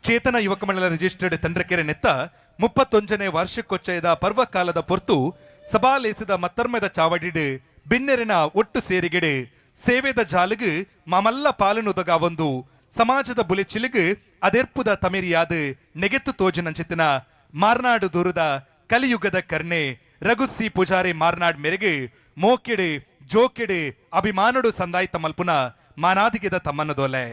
ಚೇತನ ಯುವಕ ಮಂಡಲ ರಿಜಿಸ್ಟರ್ಡ್ ತಂಡ್ರಕೆರೆ ನೆತ್ತ 31ನೇ ವಾರ್ಷಿಕೋತ್ಸವದ ಪರ್ವಕಾಲದ ಪೊರ್ತು ಸಭಾಲೇಸಿದ ಮತ್ತರ್ಮದ ಚಾವಡಿಡು ಬಿನ್ನೆರಿನ ಒಟ್ಟು ಸೇರಿಗೆಡು ಸೇವೆದ ಜಾಲುಗು ಮಾಮಲ್ಲ ಪಾಲನುದಗ ಒಂದು ಸಮಾಜದ ಬುಲೆಚಿಲಿಗು ಅದೆರ್ಪುದ ತಮಿರಿಯಾದ ನೆಗೆತ್ತು ತೋಜನಂಚಿತ್ತಿನ ಮಾರ್ನಾಡು ದೂರದ ಕಲಿಯುಗದ ಕರ್ಣೆ ರಘುಸಿ ಪೂಜಾರಿ ಮಾರ್ನಾಡ್ ಮೆರೆಗೆ ಮೋಕೆಡು ಜೋಕೆಡು ಅಭಿಮಾನುಡು ಸಂದಾಯಿತ ಮಲ್ಪುನ ಮಾನಾದಿಗೆದ ತಮ್ಮನ್ನದೋಲೆ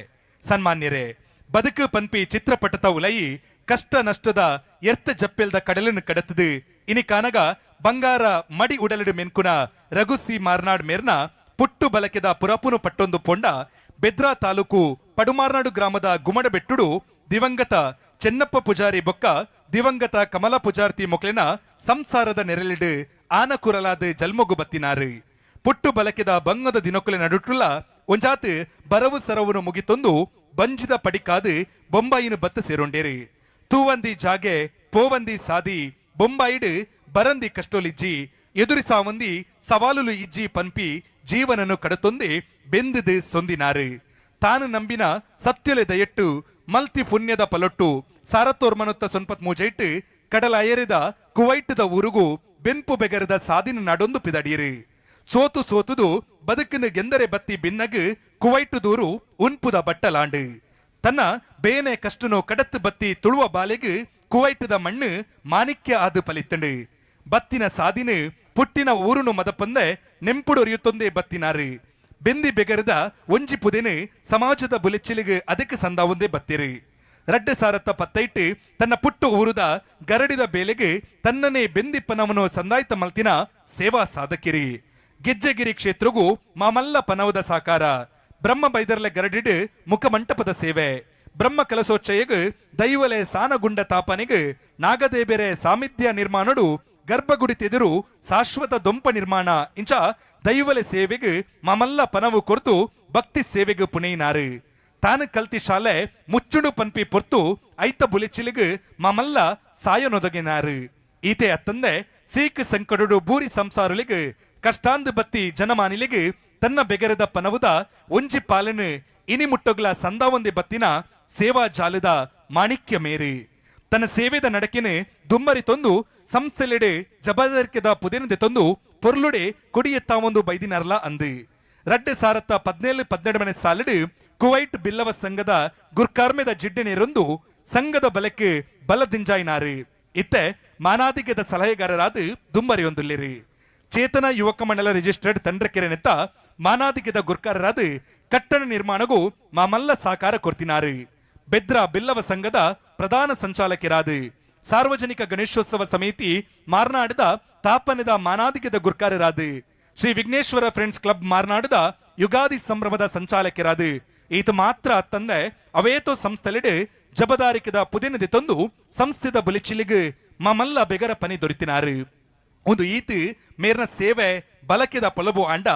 ಸನ್ಮಾನ್ಯರೇ ಬದುಕು ಪನ್ಪಿ ಚಿತ್ರಪಟದ ಉಲಯಿ ಕಷ್ಟ ನಷ್ಟದ ಎರ್ತ ಜಪ್ಪೆಲ್ದ ಕಡಲನ್ನು ಕಡತದು ಇನಿ ಕಾನಗ ಬಂಗಾರ ಮಡಿ ಉಡಲಿಡು ಮೆನ್ಕುನ ರಘುಸಿ ಮಾರ್ನಾಡ್ ಮೇರ್ನ ಪುಟ್ಟು ಬಲಕೆದ ಪುರಪುನು ಪಟ್ಟೊಂದು ಪೊಂಡ ಬೆದ್ರಾ ತಾಲೂಕು ಪಡುಮಾರ್ನಾಡು ಗ್ರಾಮದ ಗುಮಡಬೆಟ್ಟುಡು ದಿವಂಗತ ಚೆನ್ನಪ್ಪ ಪೂಜಾರಿ ಬೊಕ್ಕ ದಿವಂಗತ ಕಮಲ ಪೂಜಾರ್ತಿ ಮೊಕ್ಲಿನ ಸಂಸಾರದ ನೆರಳಿಡು ಆನಕುರಲಾದ ಜಲ್ಮೊಗು ಬತ್ತಿನಾರು ಪುಟ್ಟು ಬಲಕೆದ ಬಂಗದ ದಿನೊಕ್ಕಲೆ ನಡುಟ್ಟುಲ ಒಂಜಾತ್ ಬರವು ಸರವುನು ಮುಗಿತೊಂದು ಬಂಜಿದ ಪಡಿಕಾದು ಬೊಂಬಾಯಿನ ಬತ್ತ ಸೇರೊಂಡೇರಿ ತೂವಂದಿ ಜಾಗೆ ಪೋವಂದಿ ಸಾದಿ ಬೊಂಬಾಯಿಡು ಬರಂದಿ ಕಷ್ಟೋಲಿಜ್ಜಿ ಎದುರಿಸಾವಂದಿ ಸವಾಲುಲು ಇಜ್ಜಿ ಪನ್ಪಿ ಜೀವನನು ಕಡತೊಂದೆ ಬೆಂದಿದು ಸೊಂದಿನಾರು ತಾನು ನಂಬಿನ ಸತ್ಯಲೆ ದಯಟ್ಟು ಮಲ್ತಿ ಪುಣ್ಯದ ಪಲೊಟ್ಟು ಸಾರತೋರ್ಮನುತ್ತ ಸೊನ್ಪತ್ ಮೂಜೈಟ್ಟು ಕಡಲ ಏರಿದ ಕುವೈಟದ ಊರುಗು ಬೆನ್ಪು ಬೆಗರದ ಸಾದಿನ ನಾಡೊಂದು ಪಿದಡಿಯರು ಸೋತು ಸೋತುದು ಬದುಕಿನ ಗೆಂದರೆ ಬತ್ತಿ ಬಿನ್ನಗು ಕುವೈಟು ದೂರು ಉನ್ಪುದ ಬಟ್ಟಲಾಂಡು ತನ್ನ ಬೇನೆ ಕಷ್ಟನು ಕಡತ್ತು ಬತ್ತಿ ತುಳುವ ಬಾಲೆಗು ಕುವೈಟದ ಮಣ್ಣು ಮಾಣಿಕ್ಯ ಆದು ಪಲಿತ್ತಂಡು ಬತ್ತಿನ ಸಾದಿನ ಪುಟ್ಟಿನ ಊರುನು ಮದಪಂದೆ ನೆಂಪುಡೊರಿಯುತ್ತೊಂದೇ ಬತ್ತಿನಾರು ಬೆಂದಿ ಬೆಗರದ ಒಂಜಿ ಪುದೆನು ಸಮಾಜದ ಬುಲೆಚ್ಚಿಲಿಗೆ ಅದಕ್ಕೆ ಸಂದಾವೊಂದೇ ಬತ್ತಿರು ರಡ್ಡ ಸಾರತ್ತ ಪತ್ತೈಟ್ಟು ತನ್ನ ಪುಟ್ಟು ಊರುದ ಗರಡಿದ ಬೇಲೆಗೆ ತನ್ನನೇ ಬೆಂದಿಪ್ಪನವನು ಸಂದಾಯಿತ ಮಲ್ತಿನ ಸೇವಾ ಸಾಧಕಿರಿ ಗೆಜ್ಜೆಗಿರಿ ಕ್ಷೇತ್ರಗೂ ಮಾಮಲ್ಲ ಪನವದ ಸಾಕಾರ ಬ್ರಹ್ಮ ಬೈದರ್ಲೆ ಗರಡಿಡು ಮುಖಮಂಟಪದ ಸೇವೆ ಬ್ರಹ್ಮ ಕಲಸೋಚ್ಚಯಗು ದೈವಲೆ ಸಾನಗುಂಡ ತಾಪನೆಗೆ ನಾಗದೇಬೆರೆ ಸಾಮಿಧ್ಯ ನಿರ್ಮಾಣಡು ಗರ್ಭಗುಡಿ ತೆದುರು ಶಾಶ್ವತ ದೊಂಪ ನಿರ್ಮಾಣ ಇಂಚ ದೈವಲೆ ಸೇವೆಗೆ ಮಾಮಲ್ಲ ಪನವು ಕೊರ್ತು ಭಕ್ತಿ ಸೇವೆಗೆ ಪುಣೆಯಿನಾರು ತಾನು ಕಲ್ತಿ ಶಾಲೆ ಮುಚ್ಚುಡು ಪನ್ಪಿ ಪೊರ್ತು ಐತ ಬುಲೆಚಿಲಿಗೆ ಮಾಮಲ್ಲ ಸಾಯನೊದಗಿನಾರು ಈತೆ ಅತ್ತಂದೆ ಸೀಕ್ ಸಂಕಡುಡು ಬೂರಿ ಸಂಸಾರಲಿಗೆ ಕಷ್ಟಾಂದು ಬತ್ತಿ ಜನಮಾನಿಲಿಗೆ ತನ್ನ ಬೆಗರದ ಪನವುದ ಒಂಜಿ ಪಾಲನು ಇನಿ ಮುಟ್ಟೊಗ್ಲ ಸಂದಾವೊಂದೆ ಬತ್ತಿನ ಸೇವಾ ಜಾಲದ ಮಾಣಿಕ್ಯ ಮೇರಿ ತನ್ನ ಸೇವೆದ ನಡಕಿನ ದುಮ್ಮರಿ ತೊಂದು ಸಂಸ್ಥೆಲೆಡೆ ಜಬದರ್ಕೆದ ಪುದೆನದೆ ತೊಂದು ಪೊರ್ಲುಡೆ ಕೊಡಿಯೆತ್ತಾವೊಂದು ಬೈದಿನರ್ಲ ಅಂದು ರಡ್ಡು ಸಾರತ್ತ 17-12 ಸಾಲಿಡು ಕುವೈಟ್ ಬಿಲ್ಲವ ಸಂಘದ ಗುರ್ಕಾರ್ಮೆದ ಜಿಡ್ಡೆನೇರೊಂದು ಸಂಘದ ಬಲಕ್ಕೆ ಬಲದಿಂಜಾಯಿನಾರು ಇತ್ತೆ ಮಾನಾದಿಗೆದ ಸಲಹೆಗಾರರಾದ ದುಮ್ಮರಿಯೊಂದುಲ್ಲಿರಿ ಚೇತನ ಯುವಕ ಮಂಡಲ ರಿಜಿಸ್ಟರ್ಡ್ ತಂಡ್ರಕೆರೆ ನೆತ್ತ ಮಾನಾದಿಗೆದ ಗುರ್ಕಾರರಾದ ಕಟ್ಟಡ ನಿರ್ಮಾಣಗೂ ಮಾಮಲ್ಲ ಸಾಕಾರ ಕೊರ್ತಿನಾರು ಬೆದ್ರಾ ಬಿಲ್ಲವ ಸಂಘದ ಪ್ರಧಾನ ಸಂಚಾಲಕರಾದ ಸಾರ್ವಜನಿಕ ಗಣೇಶೋತ್ಸವ ಸಮಿತಿ ಮಾರ್ನಾಡದ ತಾಪನೆದ ಮಾನಾದಿಗೆದ ಗುರ್ಕಾರರಾದ ಶ್ರೀ ವಿಘ್ನೇಶ್ವರ ಫ್ರೆಂಡ್ಸ್ ಕ್ಲಬ್ ಮಾರ್ನಾಡದ ಯುಗಾದಿ ಸಂಭ್ರಮದ ಸಂಚಾಲಕರಾದ ಈತ ಮಾತ್ರ ಅತ್ತಂದೆ ಅವೇತೋ ಸಂಸ್ಥೆಲೆಡೆ ಜಬದಾರಿಕೆದ ಪುದೆನದೆ ತಂದು ಸಂಸ್ಥೆದ ಬುಲಿಚಿಲಿಗೆ ಮಾಮಲ್ಲ ಬೆಗರ ಪನಿ ದೊರೆತಿನಾರು ಒಂದು ಈತು ಮೇರ್ನ ಸೇವೆ ಬಲಕೆದ ಪೊಲಬು ಅಂಡ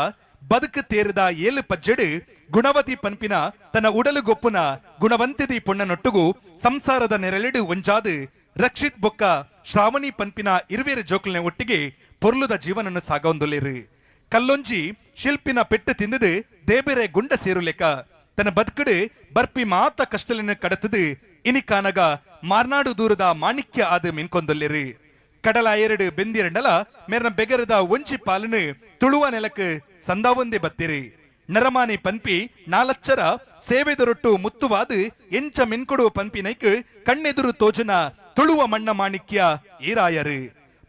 ಬದುಕು ತೇರಿದ ಏಳು ಪಜ್ಜೆಡು ಗುಣವತಿ ಪನ್ಪಿನ ತನ್ನ ಉಡಲು ಗೊಪ್ಪುನ ಗುಣವಂತಿದಿ ಪೊಣ್ಣನೊಟ್ಟುಗು ಸಂಸಾರದ ನೆರಳಿಡು ಒಂಜಾದು ರಕ್ಷಿತ್ ಬೊಕ್ಕ ಶ್ರಾವಣಿ ಪನ್ಪಿನ ಇರುವೇರು ಜೋಕಲ್ನೆ ಒಟ್ಟಿಗೆ ಪೊರ್ಲುದ ಜೀವನನ್ನು ಸಾಗೊಂದುಲೇರು ಕಲ್ಲೊಂಜಿ ಶಿಲ್ಪಿನ ಪೆಟ್ಟು ತಿಂದದು ದೇಬೇರೆ ಗುಂಡ ಸೇರುಲೆಕ ತನ್ನ ಬದುಕಡು ಬರ್ಪಿ ಮಾತ ಕಷ್ಟಲಿನ ಕಡತದು ಇನಿ ಕಾನಗ ಮಾರ್ನಾಡು ದೂರದ ಮಾಣಿಕ್ಯ ಆದ ಮಿನ್ಕೊಂದೊಲ್ಲೇರು ಕಡಲ ಏರಡು ಬೆಂದಿರಂಡಲ ಮೇರ್ನ ಬೆಗರದ ಒಂಜಿ ಪಾಲನು ತುಳುವ ನೆಲಕ್ಕೆ ಸಂದಾವೊಂದೇ ಬತ್ತಿರಿ ನರಮಾನಿ ಪನ್ಪಿ ನಾಲಚ್ಚರ ಸೇವೆದೊರೊಟ್ಟು ಮುತ್ತುವಾದು ಎಂಚ ಮಿನ್ಕೊಡುವ ಪನ್ಪಿನೈಕ್ ಕಣ್ಣೆದುರು ತೋಜನ ತುಳುವ ಮಣ್ಣ ಮಾಣಿಕ್ಯ ಏರಾಯರು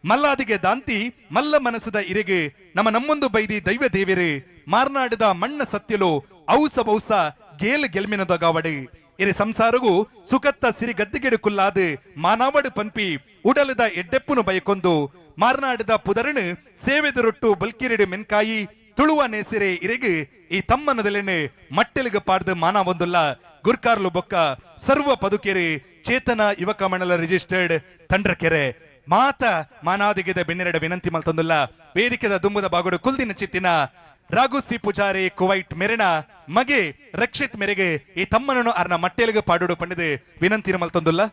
ಮಲ್ಲಾದಿಗೆ ದಾಂತಿ ಮಲ್ಲ ಮನಸದ ಇರೆಗೆ ನಮ್ಮೊಂದು ಬೈದಿ ದೈವ ದೇವೆರೆ ಮಾರ್ನಾಡದ ಮಣ್ಣ ಸತ್ಯಲು ಔಸ ಬೌಸ ಗೇಲ್ ಗೆಲ್ಮಿನದಗಾವಡೆ ಇರೆ ಸಂಸಾರಗೂ ಸುಖತ್ತ ಸಿರಿ ಗದ್ದಿಗೆಡು ಕುಲ್ಲಾದು ಮಾನಾವಡು ಪನ್ಪಿ ಉಡಲದ ಎಡ್ಡೆಪ್ಪುನು ಬಯಕೊಂದು ಮಾರ್ನಾಡದ ಪುದರನು ಸೇವೆದರೊಟ್ಟು ಬಲ್ಕಿರಿಡು ಮೆನ್ಕಾಯಿ ತುಳುವ ನೇಸಿರೆ ಇರೆಗೆ ಈ ತಮ್ಮನದಲೆನೆ ಮಟ್ಟೆಲಿಗೆ ಪಾಡ್ದು ಮಾನವೊಂದುಲ್ಲ ಗುರ್ಕಾರ್ಲು ಬೊಕ್ಕ ಸರ್ವ ಪದುಕೆರೆ ಚೇತನ ಯುವಕ ಮಂಡಲ ರಿಜಿಸ್ಟರ್ಡ್ ತಂಡ್ರಕೆರೆ ಮಾತ ಮಾನಾದಿಗೆದ ಬೆನ್ನೆರಡ ವಿನಂತಿ ಮಲ್ತೊಂದುಲ್ಲ ವೇದಿಕೆದ ದುಂಬುದ ಬಾಗುಡು ಕುಲ್ದಿನ ಚಿತ್ತಿನ ರಾಘುಸಿ ಪೂಜಾರಿ ಕುವೈಟ್ ಮೆರೆನ ಮಗೆ ರಕ್ಷಿತ್ ಮೇರೆಗೆ ಈ ತಮ್ಮನನ್ನು ಅರ್ನ ಮಟ್ಟೆಲಿಗೆ ಪಾಡುಡು ಪಂಡಿದೆ ವಿನಂತಿನ ಮಲ್ತೊಂದುಲ್ಲ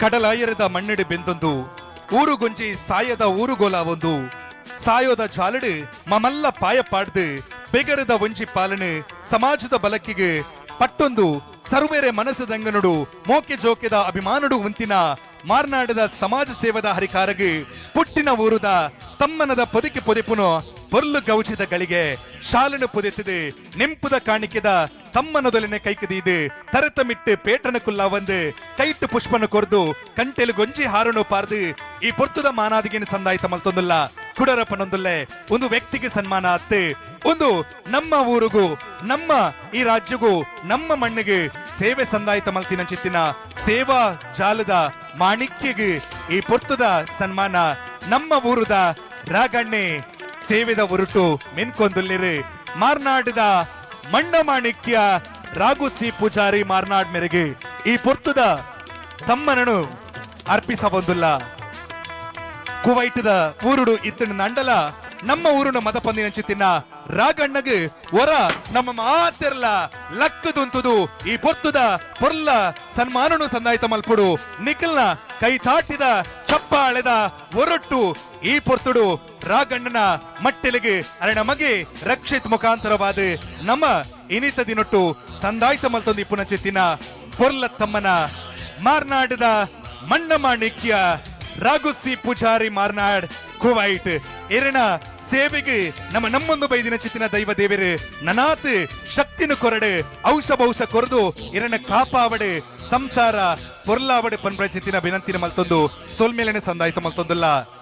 ಕಡಲಾಯರದ ಮಣ್ಣಿಡು ಬೆಂದೊಂದು ಊರುಗೊಂಜಿ ಸಾಯದ ಊರುಗೋಲ ಒಂದು ಸಾಯೋದ ಜಾಲಡು ಮಮಲ್ಲ ಪಾಯ ಪಾಡ್ದು ಬೆಗರದ ಒಂಜಿ ಪಾಲನೆ ಸಮಾಜದ ಬಲಕಿಗೆ ಪಟ್ಟೊಂದು ಸರ್ವೇರೆ ಮನಸ್ಸದಂಗನುಡು ಮೋಕೆ ಜೋಕೆದ ಅಭಿಮಾನುಡು ಉಂತಿನ ಮಾರ್ನಾಡದ ಸಮಾಜ ಸೇವದ ಹರಿಕಾರಗೆ ಪುಟ್ಟಿನ ಊರುದ ತಮ್ಮನದ ಪೊದಿಕೆ ಪೊದಿಪುನು ಪೊರ್ಲು ಗೌಜಿದ ಗಳಿಗೆ ಶಾಲನು ಪುದೆತ್ತಿದೆ ನೆಂಪುದ ಕಾಣಿಕೆದ ತಮ್ಮನದೊಲಿನ ಕೈಕದೀದು ತರತಮಿಟ್ಟು ಪೇಟನ ಕುಲ್ಲ ಒಂದು ಕೈಟ್ಟು ಪುಷ್ಪನ ಕೊರ್ದು ಕಂಟೆಲು ಗೊಂಜಿ ಹಾರನು ಪಾರ್ದು ಈ ಪೊರ್ತುದ ಮಾನಾದಿಗೆನ ಸಂದಾಯಿತ ಮಲ್ತೊಂದುಲ್ಲ ಕುಡರಪ್ಪನೊಂದುಲ್ಲೆ ಒಂದು ವ್ಯಕ್ತಿಗೆ ಸನ್ಮಾನ ಅತ್ತೆ ಒಂದು ನಮ್ಮ ಊರಿಗೂ ನಮ್ಮ ಈ ರಾಜ್ಯಗೂ ನಮ್ಮ ಮಣ್ಣಿಗೆ ಸೇವೆ ಸಂದಾಯಿತ ಮಲ್ತಿನ ಚಿತ್ತಿನ ಸೇವಾ ಜಾಲದ ಮಾಣಿಕ್ಯಗೆ ಈ ಪೊರ್ತುದ ಸನ್ಮಾನ ನಮ್ಮ ಊರುದ ರಾಗಣ್ಣೆ ಸೇವೆದ ಉರುಟು ಮೆನ್ಕೊಂದುಲ್ಲಿರು ಮಾರ್ನಾಡಿದ ಮಣ್ಣ ಮಾಣಿಕ್ಯ ರಾಘು ಸಿ ಪೂಜಾರಿ ಮಾರ್ನಾಡ್ ಮೇರೆಗೆ ಈ ಪೊರ್ತುದ ತಮ್ಮನನು ಅರ್ಪಿಸಬಂದುಲ್ಲ ಕುವೈಟದ ಊರುಡು ಇತ್ತನ ನಂಡಲ ನಮ್ಮ ಊರುನ ಮದ ಪಂದಿನ ಚಿತ್ತಿನ ರಾಗಣ್ಣಗೆ ಹೊರ ನಮ್ಮ ಮಾತೆರ್ಲ ಲಕ್ಕದುಂತುದು ಈ ಪೊರ್ತುದ ಪೊರ್ಲ ಸನ್ಮಾನನು ಸಂದಾಯಿತ ಮಲ್ಪುಡು ನಿಖಲ್ನ ಕೈ ತಾಟಿದ ಚಪ್ಪಾಳೆದ ಒರೊಟ್ಟು ಈ ಪೊರ್ತುಡು ರಾಗಣ್ಣನ ಮಟ್ಟೆಲಿಗೆ ಅರಣ ಮಗೆ ರಕ್ಷಿತ್ ಮುಖಾಂತರವಾದ ನಮ್ಮ ಇನಿತ ದಿನೊಟ್ಟು ಸಂದಾಯಿತ ಮಲ್ತೊಂದು ಇಪ್ಪುನ ಚಿತ್ತಿನ ಪೊರ್ಲ ತಮ್ಮನ ಮಾರ್ನಾಡದ ಮಣ್ಣ ಮಾಣಿಕ್ಯ ರಾಘು ಸಿ ಪೂಜಾರಿ ಮಾರ್ನಾಡ್ ಕುವೈಟ್ ಇರಣ ಸೇವೆಗೆ ನಮ್ಮೊಂದು ಬೈದಿನ ಚಿತ್ತಿನ ದೈವ ದೇವರು ನನಾತ್ ಶಕ್ತಿನ ಕೊರಡು ಔಷ ಕೊರದು ಇರಣ ಕಾಪಾವಡೆ ಸಂಸಾರ ಪೊರ್ಲಾವಡೆ ಪನ್ಪ್ರ ಚಿತ್ತಿನ ವಿನಂತಿನ ಮಲ್ತೊಂದು ಸೋಲ್ಮೇಲೆನೆ ಸಂದಾಯಿತ ಮಲ್ತೊಂದುಲ್ಲ